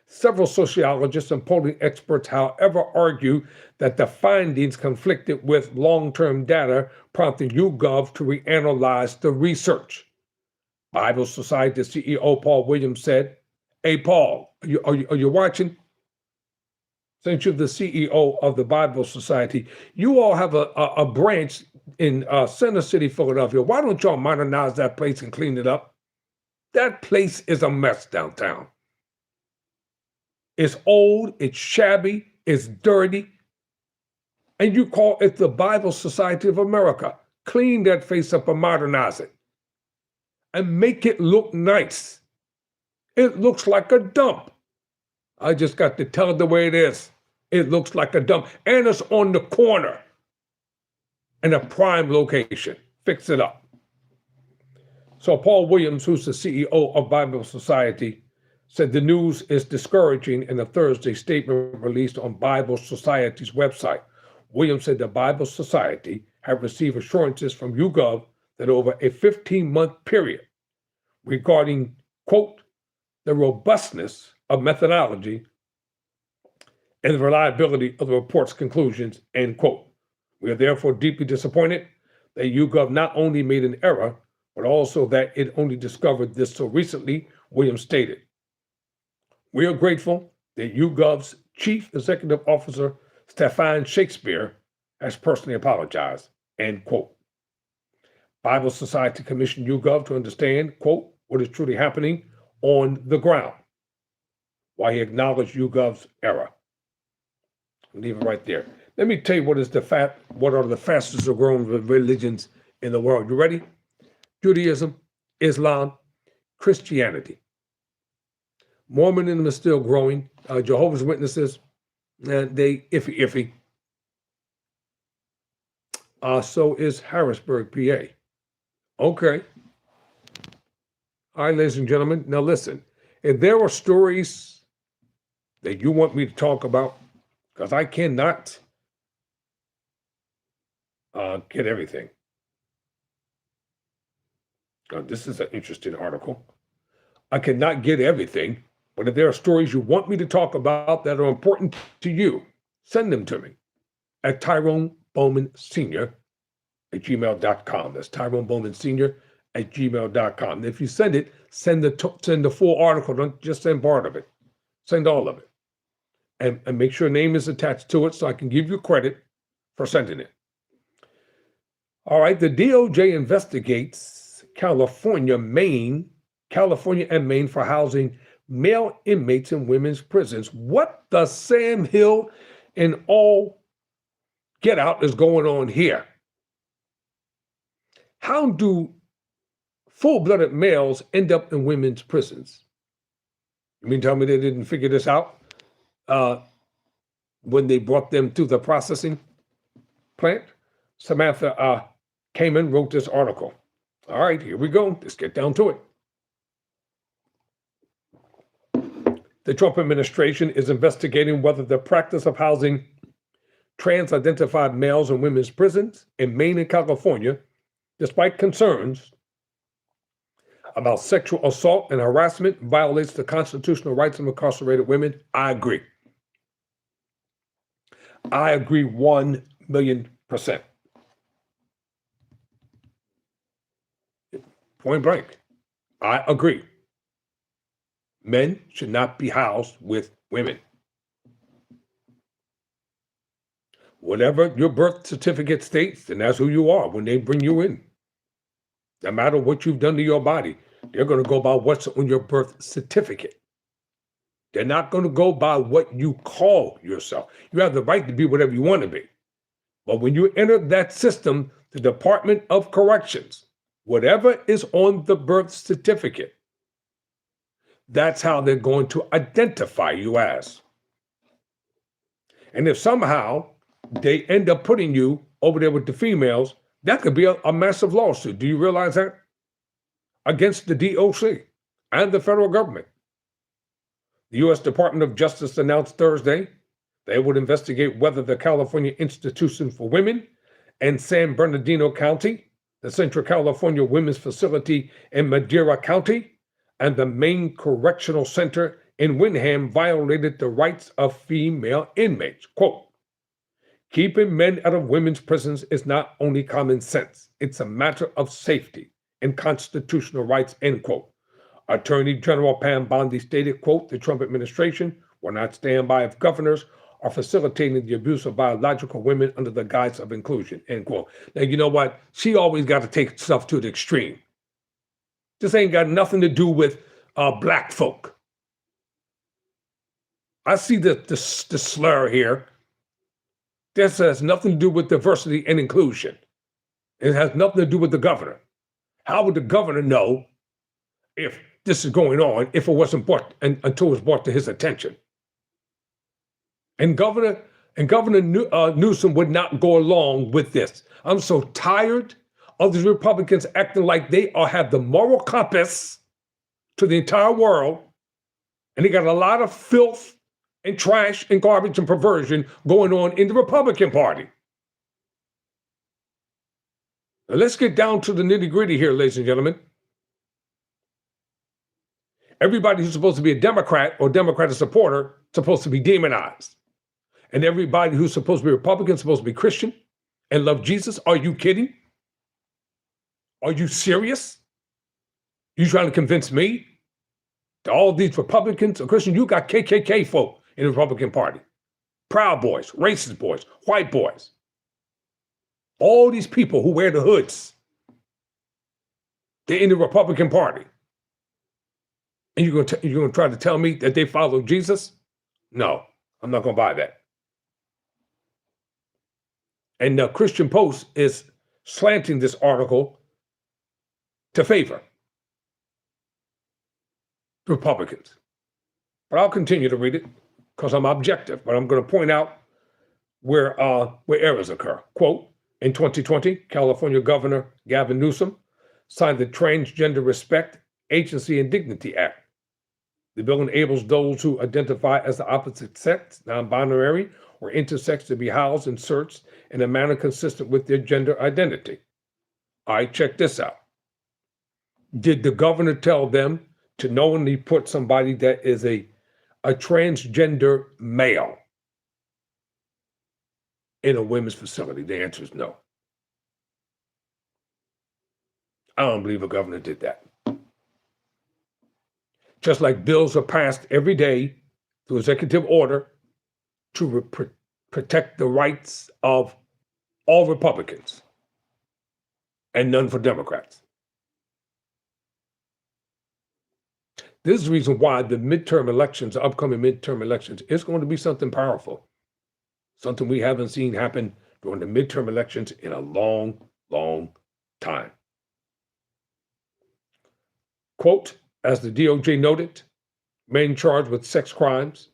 Several sociologists and polling experts, however, argue that the findings conflicted with long-term data, prompting YouGov to reanalyze the research. Bible Society CEO Paul Williams said, "Hey, Paul, are you watching? Since you're the CEO of the Bible Society, you all have a branch in Center City, Philadelphia. Why don't y'all modernize that place and clean it up? That place is a mess downtown. It's old, it's shabby, it's dirty, and you call it the Bible Society of America. Clean that face up and modernize it. And make it look nice. It looks like a dump. I just got to tell it the way it is. It looks like a dump. And it's on the corner in a prime location. Fix it up." So Paul Williams, who's the CEO of Bible Society, said the news is discouraging in a Thursday statement released on Bible Society's website. Williams said the Bible Society had received assurances from YouGov that over a 15-month period regarding, quote, "the robustness of methodology and the reliability of the report's conclusions," end quote. "We are therefore deeply disappointed that YouGov not only made an error, but also that it only discovered this so recently," Williams stated. "We are grateful that YouGov's Chief Executive Officer, Stefan Shakespeare, has personally apologized," end quote. Bible Society commissioned YouGov to understand, quote, "what is truly happening on the ground," while he acknowledged YouGov's error. I'll leave it right there. Let me tell you what are the fastest growing religions in the world. You ready? Judaism, Islam, Christianity. Mormonism is still growing. Jehovah's Witnesses, they iffy. So is Harrisburg, PA. Okay. All right, ladies and gentlemen. Now listen, if there are stories that you want me to talk about, because I cannot get everything. This is an interesting article. I cannot get everything, but if there are stories you want me to talk about that are important to you, send them to me at Tyrone Bowman Sr. at gmail.com. That's Tyrone Bowman Sr. at gmail.com. And if you send it, send the full article. Don't just send part of it. Send all of it. And make sure a name is attached to it so I can give you credit for sending it. All right, the DOJ investigates California and Maine for housing male inmates in women's prisons. What the Sam Hill and all get out is going on here? How do full-blooded males end up in women's prisons? You mean tell me they didn't figure this out? when they brought them to the processing plant. Samantha Kamen wrote this article. All right, here we go. Let's get down to it. The Trump administration is investigating whether the practice of housing trans-identified males in women's prisons in Maine and California, despite concerns about sexual assault and harassment, violates the constitutional rights of incarcerated women. I agree. I agree 1,000,000%. Point blank. I agree. Men should not be housed with women. Whatever your birth certificate states, then that's who you are when they bring you in. No matter what you've done to your body, they're going to go by what's on your birth certificate. They're not going to go by what you call yourself. You have the right to be whatever you want to be. But when you enter that system, the Department of Corrections, whatever is on the birth certificate, that's how they're going to identify you as. And if somehow they end up putting you over there with the females, that could be a massive lawsuit. Do you realize that? Against the DOC and the federal government. The U.S. Department of Justice announced Thursday they would investigate whether the California Institution for Women and San Bernardino County, the Central California Women's Facility in Madera County, and the Maine Correctional Center in Windham violated the rights of female inmates. Quote, keeping men out of women's prisons is not only common sense, it's a matter of safety and constitutional rights, end quote. Attorney General Pam Bondi stated, quote, the Trump administration will not stand by if governors are facilitating the abuse of biological women under the guise of inclusion, end quote. Now, you know what? She always got to take stuff to the extreme. This ain't got nothing to do with black folk. I see the slur here. This has nothing to do with diversity and inclusion. It has nothing to do with the governor. How would the governor know if this is going on if it wasn't brought until it was brought to his attention? And Governor Newsom would not go along with this. I'm so tired of these Republicans acting like they have the moral compass to the entire world, and they got a lot of filth and trash and garbage and perversion going on in the Republican Party. Now let's get down to the nitty-gritty here, ladies and gentlemen. Everybody who's supposed to be a Democrat or Democratic supporter is supposed to be demonized. And everybody who's supposed to be Republican is supposed to be Christian and love Jesus. Are you kidding? Are you serious? You trying to convince me that all these Republicans are Christian? You got KKK folk in the Republican Party. Proud Boys, racist boys, white boys. All these people who wear the hoods, they're in the Republican Party. And you're going to try to tell me that they follow Jesus? No, I'm not going to buy that. And the Christian Post is slanting this article to favor Republicans. But I'll continue to read it because I'm objective, but I'm going to point out where errors occur. Quote, in 2020, California Governor Gavin Newsom signed the Transgender Respect, Agency, and Dignity Act. The bill enables those who identify as the opposite sex, non-binary, or intersex to be housed and searched in a manner consistent with their gender identity. All right, check this out. Did the governor tell them to knowingly put somebody that is a transgender male in a women's facility? The answer is no. I don't believe a governor did that. Just like bills are passed every day through executive order to protect the rights of all Republicans and none for Democrats. This is the reason why the upcoming midterm elections, is going to be something powerful. Something we haven't seen happen during the midterm elections in a long, long time. Quote, as the DOJ noted, men charged with sex crimes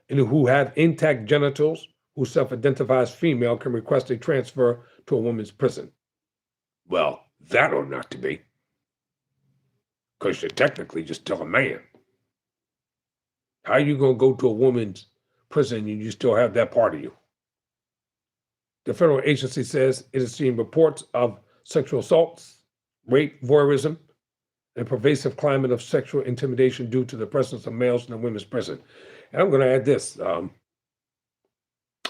and who have intact genitals, who self-identify as female, can request a transfer to a woman's prison. Well, that ought not to be, because you're technically just still a man. How are you going to go to a woman's prison and you still have that part of you? The federal agency says it has seen reports of sexual assaults, rape, voyeurism, and a pervasive climate of sexual intimidation due to the presence of males in the women's prison. And I'm going to add this.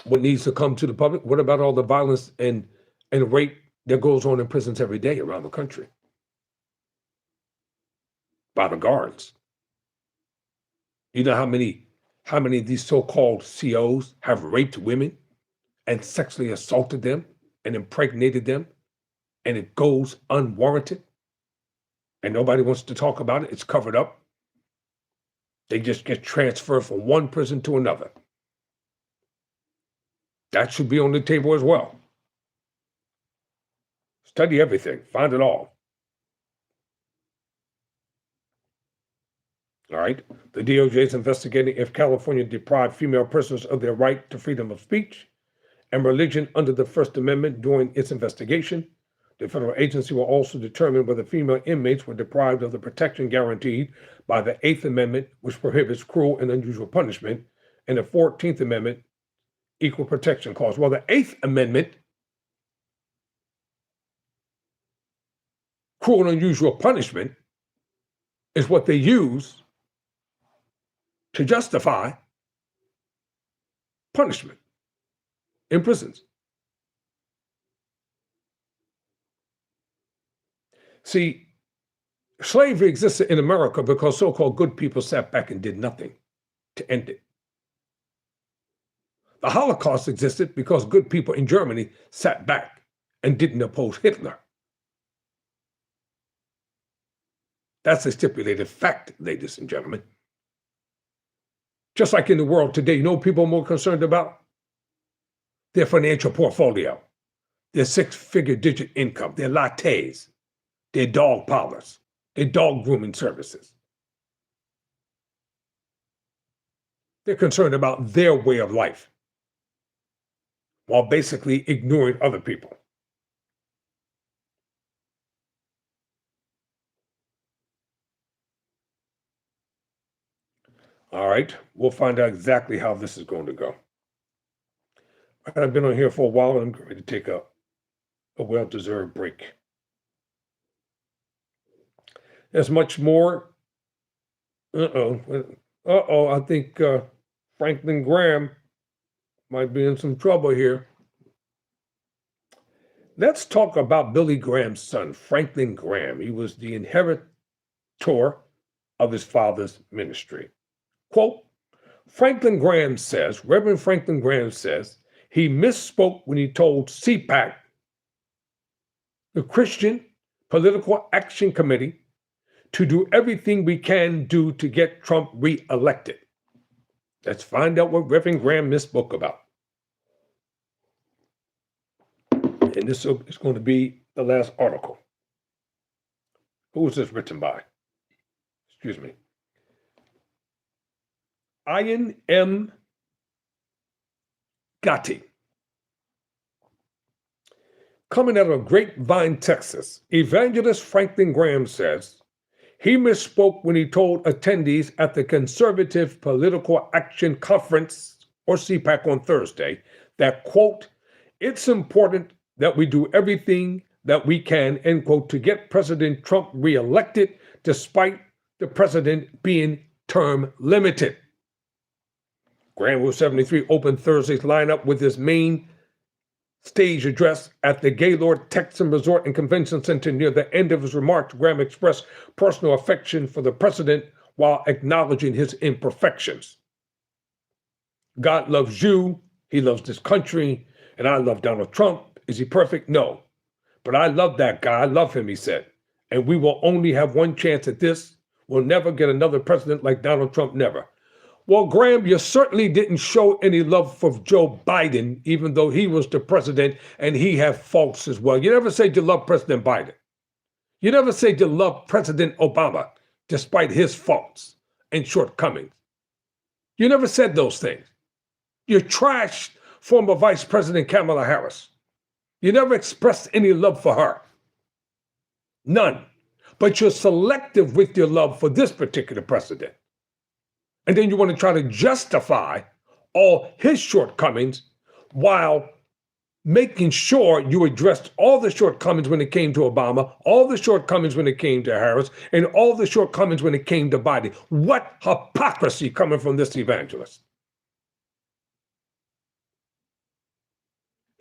What needs to come to the public? What about all the violence and rape that goes on in prisons every day around the country by the guards? You know how many of these so-called COs have raped women and sexually assaulted them and impregnated them, and it goes unwarranted, and nobody wants to talk about it? It's covered up. They just get transferred from one prison to another. That should be on the table as well. Study everything, find it all. All right. The DOJ is investigating if California deprived female prisoners of their right to freedom of speech and religion under the First Amendment during its investigation. The federal agency will also determine whether female inmates were deprived of the protection guaranteed by the Eighth Amendment, which prohibits cruel and unusual punishment, and the 14th Amendment, Equal Protection Clause. Well, the Eighth Amendment, cruel and unusual punishment, is what they use to justify punishment in prisons. See, slavery existed in America because so-called good people sat back and did nothing to end it. The Holocaust existed because good people in Germany sat back and didn't oppose Hitler. That's a stipulated fact, ladies and gentlemen. Just like in the world today, you know what people are more concerned about? Their financial portfolio, their six-figure digit income, their lattes, their dog parlors, their dog grooming services. They're concerned about their way of life while basically ignoring other people. All right, we'll find out exactly how this is going to go. I've been on here for a while, and I'm ready to take a well-deserved break. There's much more. I think Franklin Graham might be in some trouble here. Let's talk about Billy Graham's son, Franklin Graham. He was the inheritor of his father's ministry. Quote, Reverend Franklin Graham says, he misspoke when he told CPAC, the Christian Political Action Committee, to do everything we can do to get Trump reelected. Let's find out what Reverend Graham misspoke about. And this is going to be the last article. Who is this written by? Excuse me. Ian M. Gotti. Coming out of Grapevine, Texas, evangelist Franklin Graham says he misspoke when he told attendees at the Conservative Political Action Conference, or CPAC, on Thursday that, quote, it's important that we do everything that we can, end quote, to get President Trump reelected despite the president being term limited. Graham, who 73, opened Thursday's lineup with his main stage address at the Gaylord Texan Resort and Convention Center. Near the end of his remarks, Graham expressed personal affection for the president while acknowledging his imperfections. God loves you, he loves this country, and I love Donald Trump. Is he perfect? No. But I love that guy. I love him, he said. And we will only have one chance at this. We'll never get another president like Donald Trump, never. Well, Graham, you certainly didn't show any love for Joe Biden, even though he was the president and he had faults as well. You never said you love President Biden. You never said you love President Obama, despite his faults and shortcomings. You never said those things. You trashed former Vice President Kamala Harris. You never expressed any love for her. None. But you're selective with your love for this particular president. And then you want to try to justify all his shortcomings while making sure you addressed all the shortcomings when it came to Obama, all the shortcomings when it came to Harris, and all the shortcomings when it came to Biden. What hypocrisy coming from this evangelist.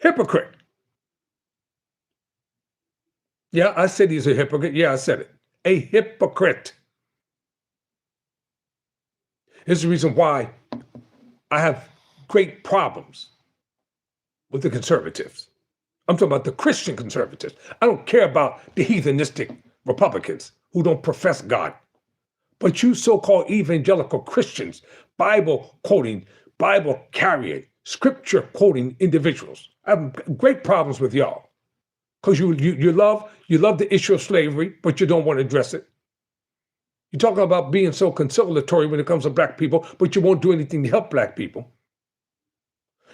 Hypocrite. Yeah, I said he's a hypocrite. Yeah, I said it. A hypocrite. Here's the reason why I have great problems with the conservatives. I'm talking about the Christian conservatives. I don't care about the heathenistic Republicans who don't profess God. But you so-called evangelical Christians, Bible quoting, Bible carrying, scripture quoting individuals, I have great problems with y'all. Because you love the issue of slavery, but you don't want to address it. You're talking about being so conciliatory when it comes to black people, but you won't do anything to help black people.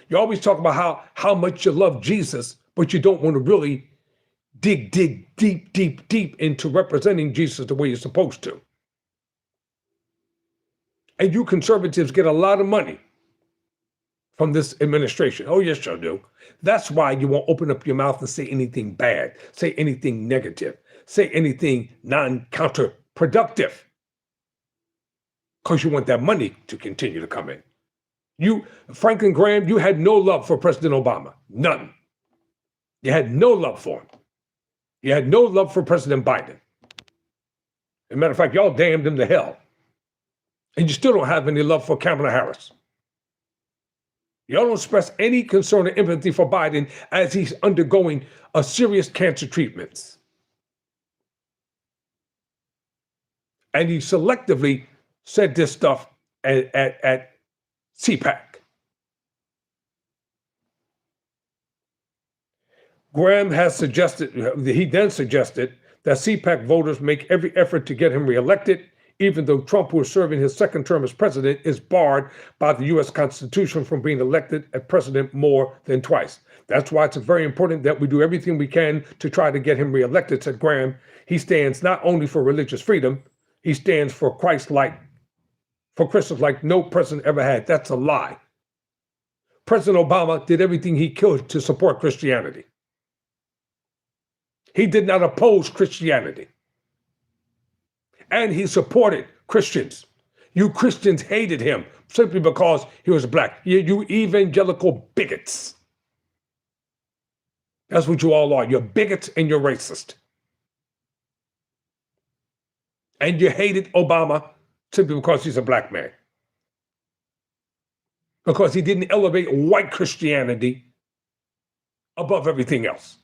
You always talk about how much you love Jesus, but you don't want to really dig deep into representing Jesus the way you're supposed to. And you conservatives get a lot of money from this administration. Oh, yes, you do. That's why you won't open up your mouth and say anything bad, say anything negative, say anything non-counterproductive. Because you want that money to continue to come in. You, Franklin Graham, you had no love for President Obama. None. You had no love for him. You had no love for President Biden. As a matter of fact, y'all damned him to hell. And you still don't have any love for Kamala Harris. Y'all don't express any concern or empathy for Biden as he's undergoing a serious cancer treatments. And he selectively said this stuff at CPAC. Graham has suggested, he then suggested that CPAC voters make every effort to get him reelected, even though Trump, who is serving his second term as president, is barred by the U.S. Constitution from being elected as president more than twice. That's why it's very important that we do everything we can to try to get him reelected, said Graham. He stands not only for religious freedom, he stands for Christ-like, for Christians like no president ever had. That's a lie. President Obama did everything he could to support Christianity. He did not oppose Christianity. And he supported Christians. You Christians hated him simply because he was black. You evangelical bigots. That's what you all are. You're bigots and you're racist. And you hated Obama simply because he's a black man. Because he didn't elevate white Christianity above everything else.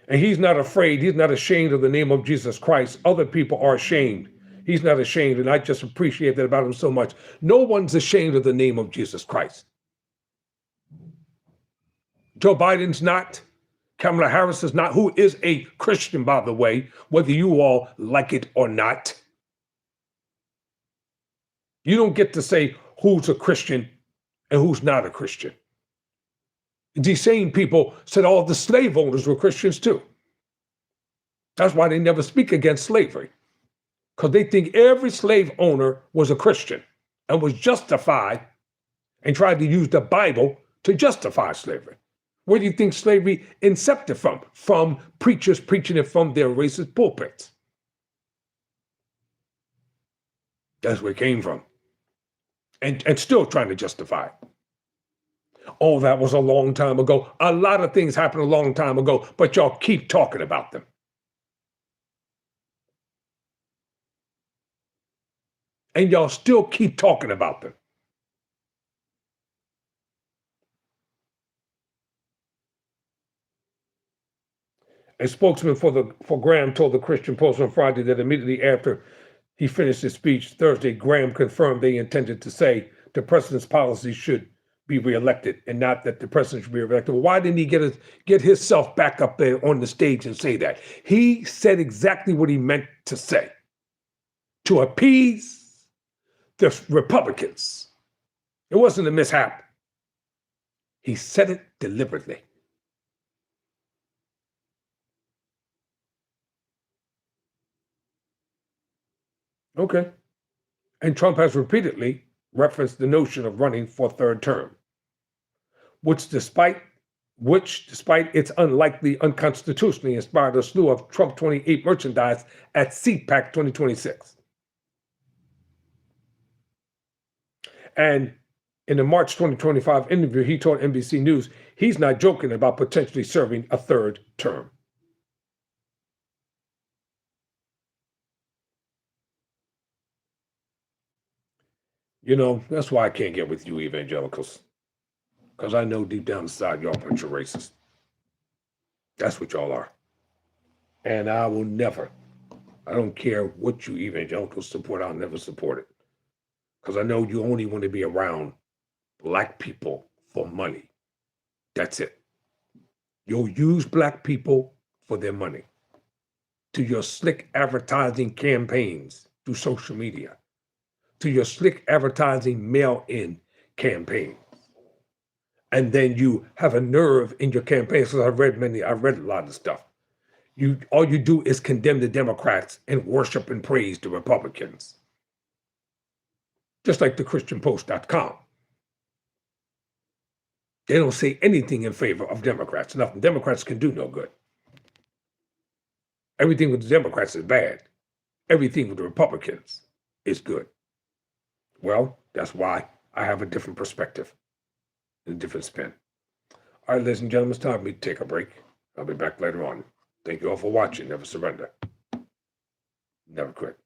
And he's not afraid, he's not ashamed of the name of Jesus Christ. Other people are ashamed. He's not ashamed, and I just appreciate that about him so much. No one's ashamed of the name of Jesus Christ. Joe Biden's not. Kamala Harris is not, who is a Christian, by the way, whether you all like it or not. You don't get to say who's a Christian and who's not a Christian. These same people said all the slave owners were Christians too. That's why they never speak against slavery, because they think every slave owner was a Christian and was justified and tried to use the Bible to justify slavery. Where do you think slavery incepted from? From preachers preaching it from their racist pulpits. That's where it came from. And still trying to justify it. Oh, that was a long time ago. A lot of things happened a long time ago, but y'all keep talking about them. And y'all still keep talking about them. A spokesman for Graham told the Christian Post on Friday that immediately after he finished his speech Thursday, Graham confirmed they intended to say the president's policy should be reelected and not that the president should be reelected. Well, why didn't he get himself back up there on the stage and say that? He said exactly what he meant to say. To appease the Republicans. It wasn't a mishap. He said it deliberately. Okay. And Trump has repeatedly referenced the notion of running for a third term, which despite its unlikely, unconstitutionally inspired a slew of Trump 28 merchandise at Cite 2026. And in the March 2025 interview, he told NBC News he's not joking about potentially serving a third term. You know, that's why I can't get with you evangelicals. Because I know deep down inside y'all a bunch of racists. That's what y'all are. And I will never, I don't care what you evangelicals support, I'll never support it. Because I know you only want to be around Black people for money. That's it. You'll use Black people for their money to your slick advertising campaigns through social media, to your slick advertising mail-in campaigns. And then you have a nerve in your campaigns, because I've read a lot of stuff. All you do is condemn the Democrats and worship and praise the Republicans. Just like the ChristianPost.com. They don't say anything in favor of Democrats. Nothing. Democrats can do no good. Everything with the Democrats is bad. Everything with the Republicans is good. Well, that's why I have a different perspective, a different spin. All right, ladies and gentlemen, it's time for me to take a break. I'll be back later on. Thank you all for watching. Never surrender. Never quit.